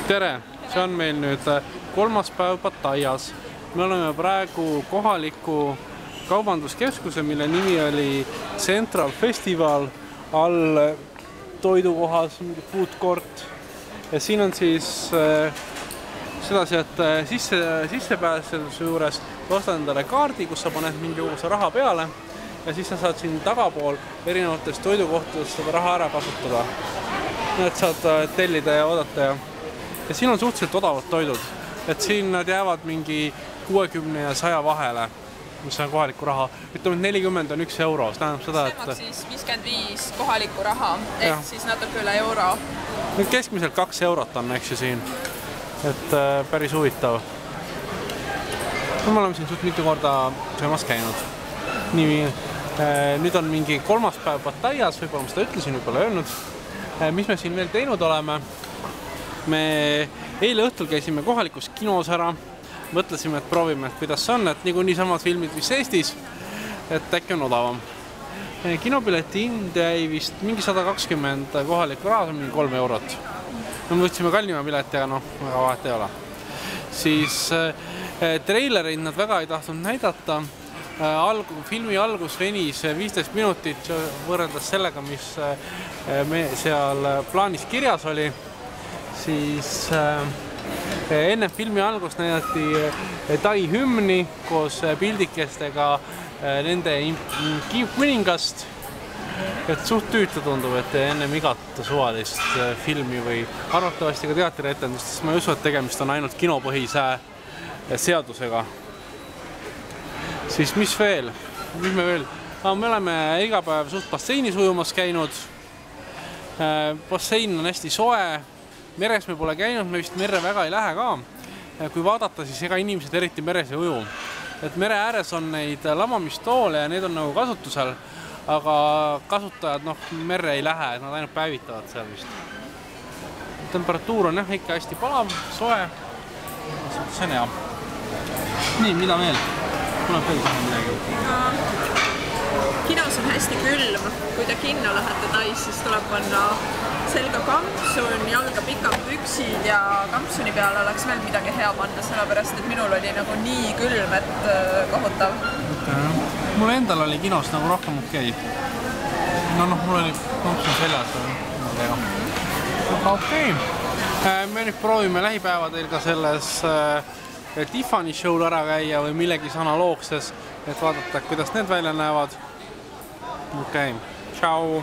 Tere! See on meil nüüd kolmas päev Pattajas. Me oleme praegu kohaliku kaubanduskeskuse, mille nimi oli Central Festival all toidukohas, mingi food court. Ja siin on siis sedasi, et sissepääsuse juures ostad endale kaardi, kus sa paned mingisuguse raha peale ja siis sa saad siin tagapool erinevates toidukohtades seda raha ära kasutada. Need saad tellida ja oodata ja siin on suhteliselt odavad toidud, et siin nad jäävad mingi 60 ja 100 vahele, mis on kohalikku raha. Ütleme, et 40 on 1 euro, see tähendab seda, et... See siis 55 kohalikku raha, ehk siis natuke üle euro. Nüüd keskmiselt 2 eurot on, eks ju siin, et päris huvitav. Me oleme siin suht mitu korda söömas käinud. Nüüd on mingi kolmas päev Pattajas, võib-olla ma seda ütlesin, võib-olla öelnud. Mis me siin veel teinud oleme? Me eile õhtul käisime kohalikus kinos ära, mõtlesime, et proovime, et kuidas see on, et niikuinii samad filmid, mis Eestis, et äkki on odavam. Kinopileti hind jäi vist mingi 120 kohalikku raha, mingi 3 eurot. Me võtsime kallima pileti, aga väga vahet ei ole. Siis treilereid nad väga ei tahtnud näidata. Filmi algus venis 15 minutit võrreldes sellega, mis seal plaanis kirjas oli. Siis enne filmi algust näidati Tai hümni koos pildikestega nende kuningast. Et suht tüüta tundub, et ennem igat suvalist filmi või arvatavasti ka teatrietendust, sest ma ei usu, et tegemist on ainult kinopõhise seadusega. Siis mis veel? Mis me veel? Me oleme iga päev suht basseinis ujumas käinud. Bassein on hästi soe. Meres me pole käinud, me vist merre väga ei lähe ka. Kui vaadata, siis ega inimesed eriti meres ei uju. Et mere ääres on neid lamamistoole ja need on nagu kasutusel, aga kasutajad merre ei lähe, nad ainult päevitavad seal vist. Temperatuur on ikka hästi palav, soe. See on hea. Nii, mida veel? Tuleb veel kohe midagi. Kinos on hästi külm. Kui te kinno lähete Tais, siis tuleb panna selga kampsun, jalga pikad püksid ja kampsuni peale oleks veel midagi hea panna, sellepärast, et minul oli nagu nii külm, et kohutav. Mul endal oli kinos nagu rohkem okei. Mul oli kampsun seljas. Aga okei. Me nüüd proovime lähipäevadel ka selles Tiffany show'l ära käia või millegis analoogses, et vaadata, kuidas need välja näevad. Okei. Ciao!